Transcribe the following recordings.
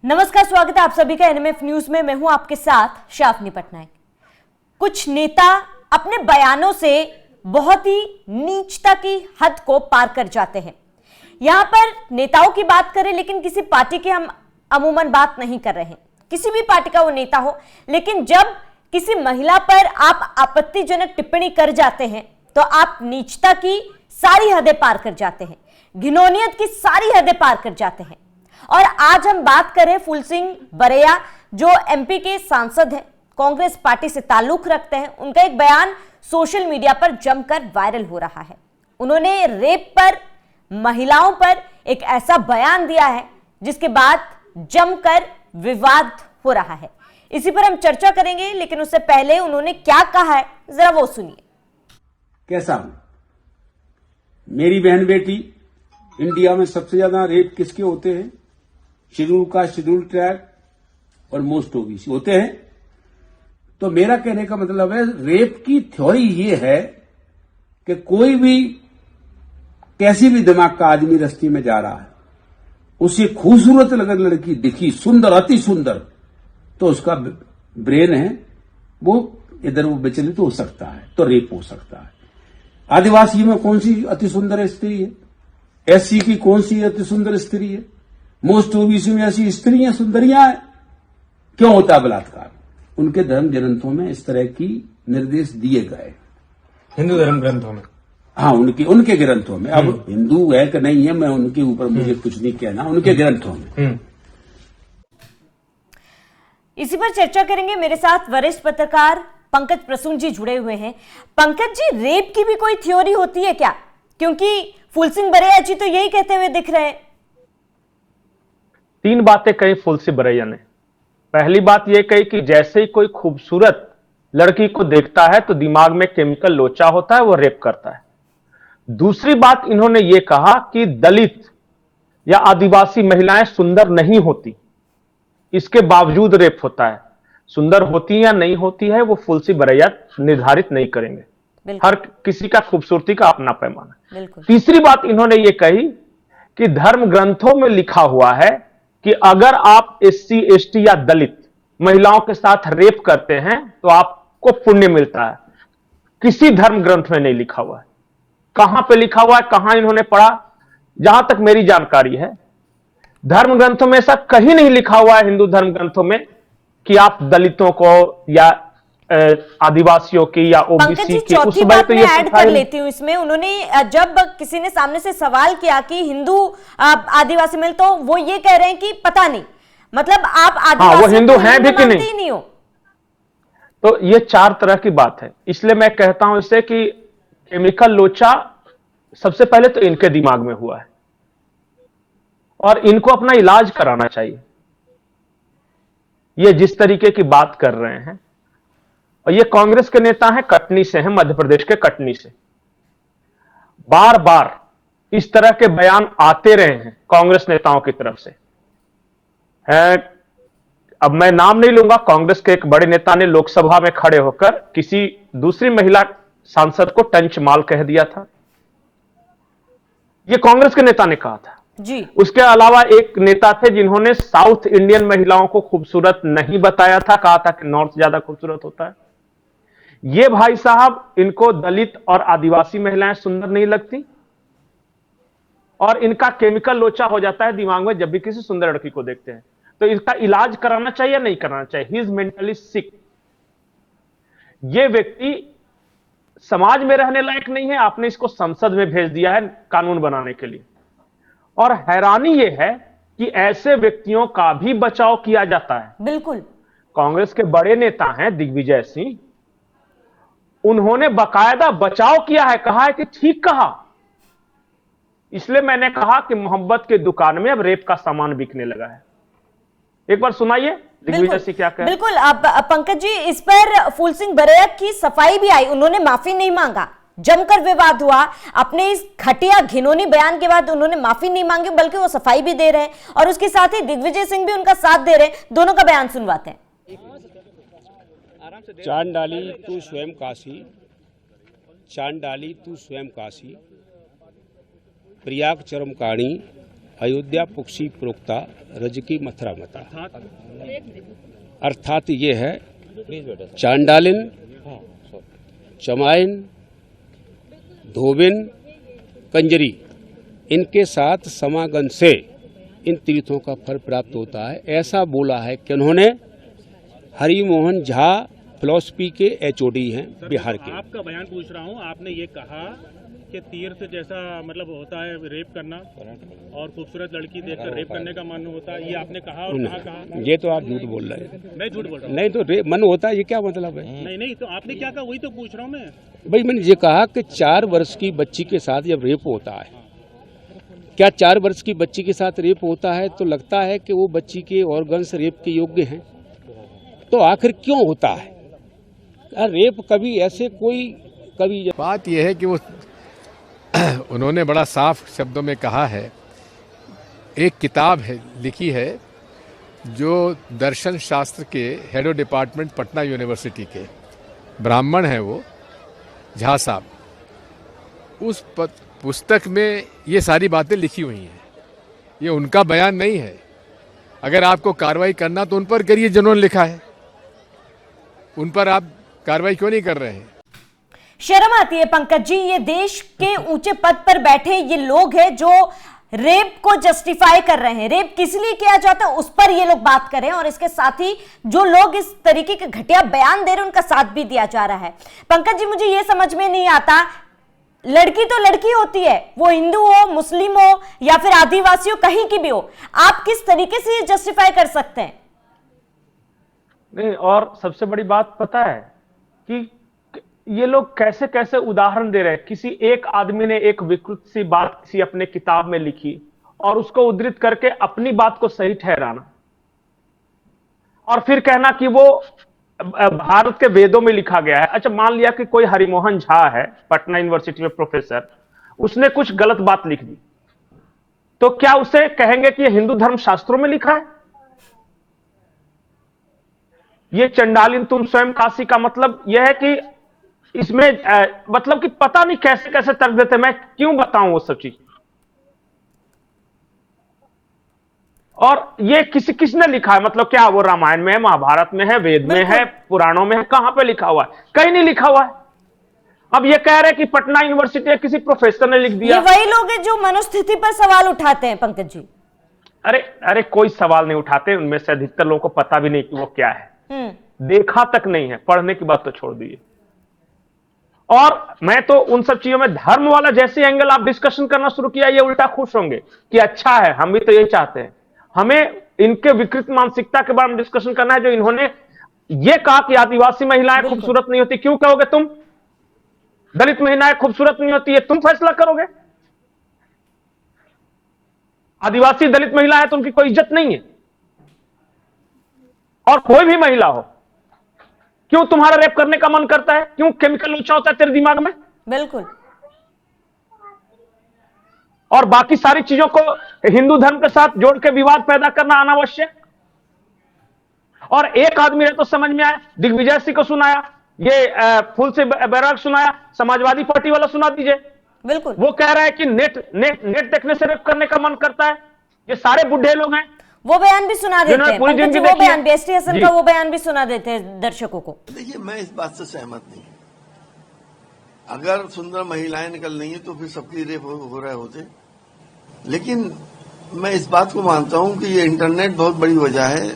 नमस्कार, स्वागत है आप सभी का एनएमएफ न्यूज में। मैं हूं आपके साथ शाफनी पटनायक। कुछ नेता अपने बयानों से बहुत ही नीचता की हद को पार कर जाते हैं। यहां पर नेताओं की बात करें, लेकिन किसी पार्टी की हम अमूमन बात नहीं कर रहे हैं, किसी भी पार्टी का वो नेता हो, लेकिन जब किसी महिला पर आप आपत्तिजनक टिप्पणी कर जाते हैं तो आप नीचता की सारी हदें पार कर जाते हैं, घिनौनियत की सारी हदें पार कर जाते हैं। और आज हम बात करें फूल सिंह बरैया, जो एमपी के सांसद हैं, कांग्रेस पार्टी से ताल्लुक रखते हैं। उनका एक बयान सोशल मीडिया पर जमकर वायरल हो रहा है। उन्होंने रेप पर, महिलाओं पर एक ऐसा बयान दिया है जिसके बाद जमकर विवाद हो रहा है। इसी पर हम चर्चा करेंगे, लेकिन उससे पहले उन्होंने क्या कहा है जरा वो सुनिए। कैसा हूं? मेरी बहन बेटी, इंडिया में सबसे ज्यादा रेप किसके होते हैं? शेड्यूल कास्ट, शेड्यूल ट्राइब और मोस्ट ओबीसी होते हैं। तो मेरा कहने का मतलब है, रेप की थ्योरी ये है कि कोई भी कैसी भी दिमाग का आदमी रास्ते में जा रहा है, उसे खूबसूरत अगर लड़की दिखी, सुंदर, अति सुंदर, तो उसका ब्रेन है वो इधर वो विचलित हो सकता है, तो रेप हो सकता है। आदिवासी में कौन सी अति सुंदर स्त्री है? एससी की कौन सी अति सुंदर स्त्री है? मोस्ट ओबीसी में ऐसी स्त्रियां सुंदरियां हैं। क्यों होता है बलात्कार? उनके धर्म ग्रंथों में इस तरह की निर्देश दिए गए, हिंदू धर्म ग्रंथों में। हाँ, उनके ग्रंथों में। अब हिंदू है कि नहीं है, मैं उनके ऊपर मुझे कुछ नहीं कहना, उनके ग्रंथों में। इसी पर चर्चा करेंगे। मेरे साथ वरिष्ठ पत्रकार पंकज प्रसून जी जुड़े हुए हैं। पंकज जी, रेप की भी कोई थ्योरी होती है क्या? क्योंकि फूल सिंह बरैया जी तो यही कहते हुए दिख रहे हैं। 3 बातें कही फूल सिंह बरैया ने। पहली बात यह कही कि जैसे ही कोई खूबसूरत लड़की को देखता है तो दिमाग में केमिकल लोचा होता है, वो रेप करता है। दूसरी बात इन्होंने ये कहा कि दलित या आदिवासी महिलाएं सुंदर नहीं होती, इसके बावजूद रेप होता है। सुंदर होती या नहीं होती है वो फूल सिंह बरैया निर्धारित नहीं करेंगे। हर किसी का खूबसूरती का अपना पैमाना है। तीसरी बात इन्होंने ये कही कि धर्म ग्रंथों में लिखा हुआ है कि अगर आप एससी, एसटी या दलित महिलाओं के साथ रेप करते हैं तो आपको पुण्य मिलता है। किसी धर्म ग्रंथ में नहीं लिखा हुआ है। कहां पे लिखा हुआ है, कहां इन्होंने पढ़ा? जहां तक मेरी जानकारी है, धर्म ग्रंथों में ऐसा कहीं नहीं लिखा हुआ है, हिंदू धर्म ग्रंथों में, कि आप दलितों को या आदिवासियों की या ओबीसी की। उस बात में ऐड कर लेती हूं इसमें। उन्होंने जब किसी ने सामने से सवाल किया कि हिंदू आदिवासी मिल, तो वो ये कह रहे हैं कि पता नहीं, मतलब आप आदिवासी वो हिंदू हैं भी कि नहीं हो। तो ये 4 तरह की बात है। इसलिए मैं कहता हूं इससे कि केमिकल लोचा सबसे पहले तो इनके दिमाग में हुआ है और इनको अपना इलाज कराना चाहिए। ये जिस तरीके की बात कर रहे हैं, और ये कांग्रेस के नेता हैं, कटनी से हैं, मध्य प्रदेश के कटनी से। बार बार इस तरह के बयान आते रहे हैं कांग्रेस नेताओं की तरफ से। अब मैं नाम नहीं लूंगा, कांग्रेस के एक बड़े नेता ने लोकसभा में खड़े होकर किसी दूसरी महिला सांसद को टंच माल कह दिया था। यह कांग्रेस के नेता ने कहा था जी। उसके अलावा एक नेता थे जिन्होंने साउथ इंडियन महिलाओं को खूबसूरत नहीं बताया था, कहा था कि नॉर्थ ज्यादा खूबसूरत होता है। ये भाई साहब, इनको दलित और आदिवासी महिलाएं सुंदर नहीं लगती और इनका केमिकल लोचा हो जाता है दिमाग में जब भी किसी सुंदर लड़की को देखते हैं। तो इसका इलाज कराना चाहिए या नहीं कराना चाहिए? ही इज मेंटली सिक। ये व्यक्ति समाज में रहने लायक नहीं है। आपने इसको संसद में भेज दिया है कानून बनाने के लिए। और हैरानी यह है कि ऐसे व्यक्तियों का भी बचाव किया जाता है। बिल्कुल। कांग्रेस के बड़े नेता हैं दिग्विजय सिंह, उन्होंने बकायदा बचाव किया है, कहा है कि ठीक कहा। इसलिए मैंने कहा कि मोहब्बत की दुकान में अब रेप का सामान बिकने लगा है। एक बार सुनाइए दिग्विजय सिंह क्या कहा। बिल्कुल। अब पंकज जी, इस पर फूल सिंह बरैया की सफाई भी आई। उन्होंने माफी नहीं मांगा, जमकर विवाद हुआ। अपने इस घटिया घिनौनी बयान के बाद उन्होंने माफी नहीं मांगी, बल्कि वो सफाई भी दे रहे हैं और उसके साथ ही दिग्विजय सिंह भी उनका साथ दे रहे हैं। दोनों का बयान सुनवाते हैं। चांद डाली तू स्वयं काशी, चांद डाली तू स्वयं काशी, प्रयाग चरम कहानी अयोध्या पुक्षी प्रोक्ता रजकी मथुरा मता, अर्थात ये है चांडालिन, चमाइन, धोबिन, कंजरी, इनके साथ समागम से इन तीर्थों का फल प्राप्त होता है। ऐसा बोला है कि उन्होंने हरिमोहन झा फिलॉसफी के एचओडी हैं बिहार के। आपका बयान पूछ रहा हूँ, आपने ये कहा कि तीर्थ जैसा मतलब होता है रेप करना और खूबसूरत लड़की देखकर रेप करने का मन होता है, ये आपने कहा और कहा? ये तो आप झूठ बोल रहे हैं। मैं झूठ बोल रहा हूँ? नहीं तो मन होता है, ये क्या मतलब है? नहीं तो आपने क्या कहा वही तो पूछ रहा हूँ मैं। भाई मैंने ये कहा कि 4 वर्ष की बच्ची के साथ जब रेप होता है, क्या 4 वर्ष की बच्ची के साथ रेप होता है तो लगता है कि वो बच्ची के ऑर्गन्स रेप के योग्य हैं? तो आखिर क्यों होता है रेप? कभी ऐसे कोई कभी बात यह है कि वो उन्होंने बड़ा साफ शब्दों में कहा है, एक किताब है लिखी है जो दर्शन शास्त्र के head of department Patna university के ब्राह्मण हैं वो झा साहब, उस पुस्तक में ये सारी बातें लिखी हुई हैं। ये उनका बयान नहीं है। अगर आपको कार्रवाई करना तो उन पर करिए जिन्होंने लिखा है, उन पर आप कार्रवाई क्यों नहीं कर रहे हैं? शर्म आती है पंकज जी, ये देश के ऊंचे पद पर बैठे ये लोग हैं जो रेप को जस्टिफाई कर रहे हैं। रेप किस लिए किया जाता है उस पर ये लोग बात कर रहे हैं और इसके साथ ही जो लोग इस तरीके के घटिया बयान दे रहे हैं उनका साथ भी दिया जा रहा है। पंकज जी, मुझे ये समझ में नहीं आता, लड़की तो लड़की होती है, वो हिंदू हो, मुस्लिम हो या फिर आदिवासी हो, कहीं की भी हो, आप किस तरीके से ये जस्टिफाई कर सकते हैं? नहीं, और सबसे बड़ी बात पता है कि ये लोग कैसे कैसे उदाहरण दे रहे हैं। किसी एक आदमी ने एक विकृत सी बात किसी अपने किताब में लिखी और उसको उद्धृत करके अपनी बात को सही ठहराना और फिर कहना कि वो भारत के वेदों में लिखा गया है। अच्छा, मान लिया कि कोई हरिमोहन झा है पटना यूनिवर्सिटी में प्रोफेसर, उसने कुछ गलत बात लिख दी, तो क्या उसे कहेंगे कि ये हिंदू धर्म शास्त्रों में लिखा है? ये चंडालिन तुम स्वयं काशी का मतलब यह है कि इसमें मतलब कि पता नहीं कैसे कैसे तर्क देते। मैं क्यों बताऊं वो सब चीज? और ये किसने लिखा है? मतलब क्या वो रामायण में है, महाभारत में है, वेद में है, पुराणों में है? कहां पे लिखा हुआ है? कहीं नहीं लिखा हुआ है। अब ये कह रहे हैं कि पटना यूनिवर्सिटी या किसी प्रोफेसर ने लिख दिया। ये वही लोग हैं जो मनुस्मृति पर सवाल उठाते हैं पंकज जी। अरे कोई सवाल नहीं उठाते, उनमें से अधिकतर लोगों को पता भी नहीं कि वो क्या है, देखा तक नहीं है, पढ़ने की बात तो छोड़ दीजिए। और मैं तो उन सब चीजों में धर्म वाला जैसे एंगल आप डिस्कशन करना शुरू किया, ये उल्टा खुश होंगे कि अच्छा है, हम भी तो यही चाहते हैं। हमें इनके विकृत मानसिकता के बारे में डिस्कशन करना है, जो इन्होंने ये कहा कि आदिवासी महिलाएं खूबसूरत नहीं होती। क्यों कहोगे तुम? दलित महिलाएं खूबसूरत नहीं होती है, तुम फैसला करोगे? आदिवासी दलित महिला है तो उनकी कोई इज्जत नहीं है? और कोई भी महिला हो, क्यों तुम्हारा रेप करने का मन करता है? क्यों केमिकल लोचा होता है तेरे दिमाग में? बिल्कुल। और बाकी सारी चीजों को हिंदू धर्म के साथ जोड़ के विवाद पैदा करना अनावश्यक। और एक आदमी ने तो समझ में आया, दिग्विजय सिंह को सुनाया, ये फूल से बैराग सुनाया, समाजवादी पार्टी वाला सुना दीजिए। बिल्कुल। वो कह रहा है कि नेट देखने से रेप करने का मन करता है। ये सारे बुढ़े लोग हैं, वो बयान भी सुना देते हैं। पूरी जिंदगी वो बयान एसटी हसन का वो बयान भी सुना देते हैं दर्शकों को। देखिए, मैं इस बात से सहमत नहीं। अगर सुंदर महिलाएं निकल रही हैं तो फिर सबके रेप हो रहे होते। लेकिन मैं इस बात को मानता हूं कि ये इंटरनेट बहुत बड़ी वजह है।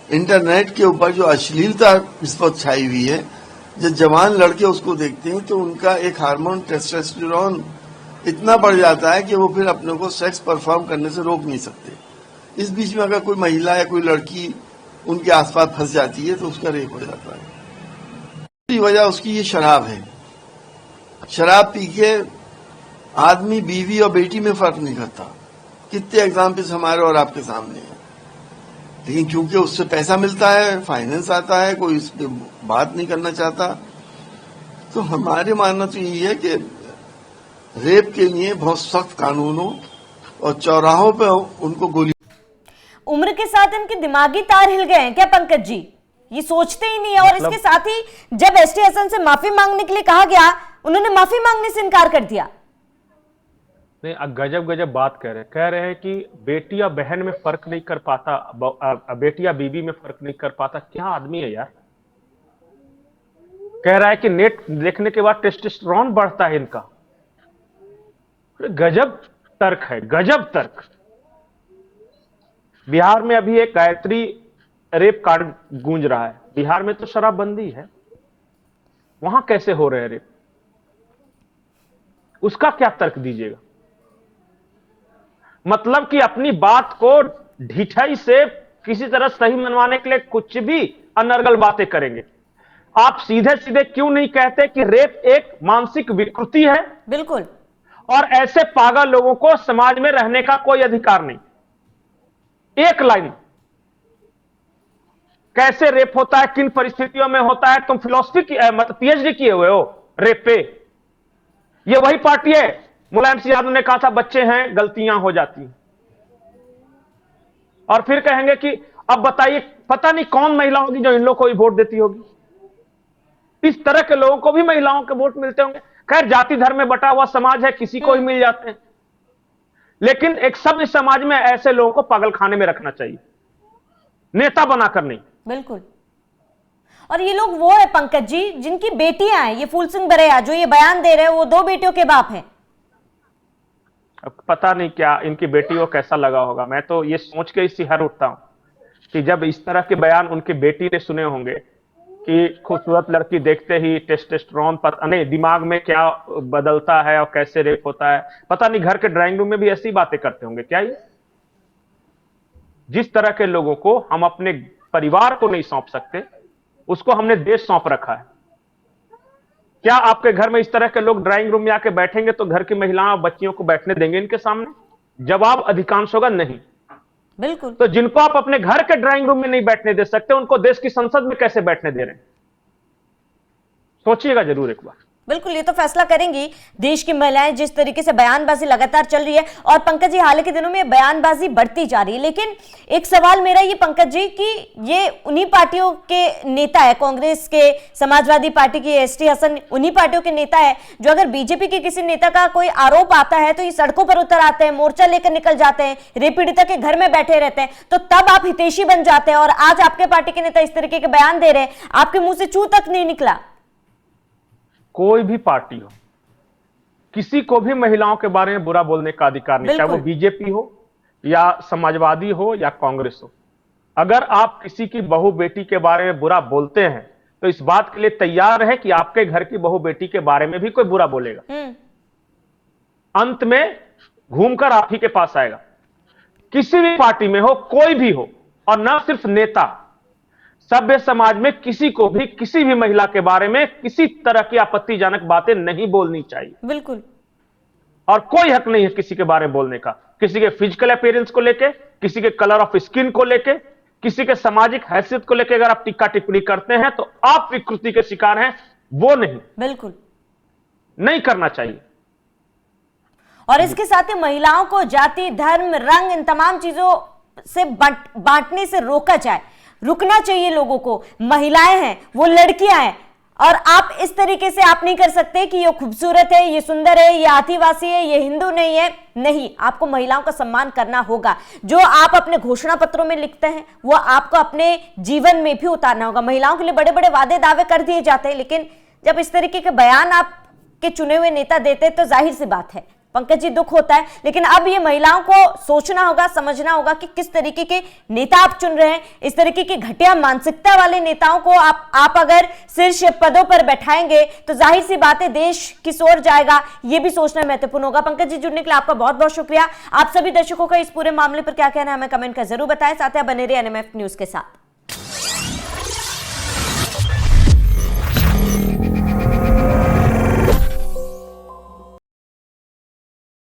इंटरनेट के ऊपर जो अश्लीलता इस पर छाई हुई है, जब जवान लड़के उसको देखते हैं तो उनका एक हार्मोन टेस्टोस्टेरोन इतना बढ़ जाता है कि वो फिर अपने को सेक्स परफॉर्म करने से रोक नहीं सकते। इस बीच में अगर कोई महिला या कोई लड़की उनके आसपास फंस जाती है तो उसका रेप हो जाता है। दूसरी वजह उसकी ये शराब है। शराब पी के आदमी बीवी और बेटी में फर्क नहीं करता। कितने एग्जाम्पल्स हमारे और आपके सामने हैं। लेकिन क्योंकि उससे पैसा मिलता है, फाइनेंस आता है, कोई इस पे बात नहीं करना चाहता। तो हमारे मानना तो यही है कि रेप के लिए बहुत सख्त कानून हो और चौराहों पे उनको गोली। उम्र के साथ इनके दिमागी तार हिल गए हैं क्या पंकज जी? ये सोचते ही नहीं है। और इसके साथ ही जब एसटी हसन से माफी मांगने के लिए कहा गया, उन्होंने माफी मांगने से इनकार कर दिया। नहीं, गजब गजब बात कह रहे हैं कि बेटी या बहन में फर्क नहीं कर पाता, बेटी या बीबी में फर्क नहीं कर पाता। क्या आदमी है यार। कह रहा है कि नेट देखने के बाद टेस्टोस्टेरोन बढ़ता है इनका। गजब तर्क है, गजब तर्क। बिहार में अभी एक गायत्री रेप कांड गूंज रहा है। बिहार में तो शराबबंदी है, वहां कैसे हो रहे हैं रेप? उसका क्या तर्क दीजिएगा? मतलब कि अपनी बात को ढिठाई से किसी तरह सही मनवाने के लिए कुछ भी अनर्गल बातें करेंगे। आप सीधे सीधे क्यों नहीं कहते कि रेप एक मानसिक विकृति है? बिल्कुल। और ऐसे पागल लोगों को समाज में रहने का कोई अधिकार नहीं। एक लाइन, कैसे रेप होता है, किन परिस्थितियों में होता है? तुम फिलॉसफी मतलब पीएचडी किए हुए हो रेप पे। ये वही पार्टी है, मुलायम सिंह यादव ने कहा था बच्चे हैं गलतियां हो जाती हैं, और फिर कहेंगे कि अब बताइए पता नहीं कौन महिला होगी जो इन लोगों को भी वोट देती होगी। इस तरह के लोगों को भी महिलाओं के वोट मिलते होंगे। खैर, जाति धर्म में बटा हुआ समाज है, किसी को ही मिल जाते हैं, लेकिन एक सभ्य समाज में ऐसे लोगों को पागल खाने में रखना चाहिए, नेता बनाकर नहीं। बिल्कुल। और ये लोग वो है पंकज जी जिनकी बेटियां हैं। ये फूल सिंह बरैया जो ये बयान दे रहे हैं वो 2 बेटियों के बाप हैं। अब पता नहीं क्या इनकी बेटी को कैसा लगा होगा। मैं तो ये सोच के इसी हर उठता हूं कि जब इस तरह के बयान उनकी बेटी ने सुने होंगे कि खूबसूरत लड़की देखते ही टेस्टोस्टेरोन पता नहीं दिमाग में क्या बदलता है और कैसे रेप होता है। पता नहीं घर के ड्राइंग रूम में भी ऐसी बातें करते होंगे क्या ये? जिस तरह के लोगों को हम अपने परिवार को नहीं सौंप सकते, उसको हमने देश सौंप रखा है। क्या आपके घर में इस तरह के लोग ड्राइंग रूम में आके बैठेंगे तो घर की महिलाओं और बच्चियों को बैठने देंगे इनके सामने? जवाब अधिकांश होगा नहीं। बिल्कुल। तो जिनको आप अपने घर के ड्राइंग रूम में नहीं बैठने दे सकते, उनको देश की संसद में कैसे बैठने दे रहे हैं? सोचिएगा जरूर एक बार। बिल्कुल, ये तो फैसला करेंगी देश की महिलाएं। जिस तरीके से बयानबाजी लगातार चल रही है, और पंकज जी हाल के दिनों में बयानबाजी बढ़ती जा रही है। लेकिन एक सवाल मेरा ये पंकज जी कि ये उन्हीं पार्टियों के नेता है, कांग्रेस के, समाजवादी पार्टी की एसटी हसन, उन्हीं पार्टियों के नेता है जो अगर बीजेपी के किसी नेता का कोई आरोप आता है तो ये सड़कों पर उतर आते हैं, मोर्चा लेकर निकल जाते हैं, रेप पीड़िता के घर में बैठे रहते हैं। तो तब आप हितैषी बन जाते हैं, और आज आपके पार्टी के नेता इस तरीके के बयान दे रहे हैं, आपके मुंह से चू तक नहीं निकला। कोई भी पार्टी हो, किसी को भी महिलाओं के बारे में बुरा बोलने का अधिकार नहीं, चाहे वो बीजेपी हो या समाजवादी हो या कांग्रेस हो। अगर आप किसी की बहू बेटी के बारे में बुरा बोलते हैं तो इस बात के लिए तैयार रहे कि आपके घर की बहू बेटी के बारे में भी कोई बुरा बोलेगा, अंत में घूमकर आप ही के पास आएगा। किसी भी पार्टी में हो, कोई भी हो, और ना सिर्फ नेता, सभ्य समाज में किसी को भी किसी भी महिला के बारे में किसी तरह की आपत्तिजनक बातें नहीं बोलनी चाहिए। बिल्कुल। और कोई हक नहीं है किसी के बारे में बोलने का, किसी के फिजिकल अपीयरेंस को लेके, किसी के कलर ऑफ स्किन को लेके, किसी के सामाजिक हैसियत को लेके अगर आप टीका टिप्पणी करते हैं तो आप विकृति के शिकार हैं, वो नहीं। बिल्कुल नहीं करना चाहिए। और इसके साथ ही महिलाओं को जाति, धर्म, रंग, इन तमाम चीजों से बांटने से रोका जाए, रुकना चाहिए लोगों को। महिलाएं हैं, वो लड़कियां हैं, और आप इस तरीके से आप नहीं कर सकते कि ये खूबसूरत है, ये सुंदर है, ये आदिवासी है, ये हिंदू नहीं है। नहीं, आपको महिलाओं का सम्मान करना होगा। जो आप अपने घोषणा पत्रों में लिखते हैं वो आपको अपने जीवन में भी उतारना होगा। महिलाओं के लिए बड़े बड़े वादे दावे कर दिए जाते हैं, लेकिन जब इस तरीके के बयान आपके चुने हुए नेता देते हैं तो जाहिर सी बात है पंकज जी दुख होता है। लेकिन अब ये महिलाओं को सोचना होगा, समझना होगा कि किस तरीके के नेता आप चुन रहे हैं। इस तरीके की घटिया मानसिकता वाले नेताओं को आप अगर शीर्ष पदों पर बैठाएंगे तो जाहिर सी बात है देश किस ओर जाएगा, ये भी सोचना महत्वपूर्ण होगा। पंकज जी, जुड़ने के लिए आपका बहुत बहुत शुक्रिया। आप सभी दर्शकों का इस पूरे मामले पर क्या कहना है हमें कमेंट कर जरूर बताएं। साथ ही बने रहिए एनएमएफ न्यूज के साथ।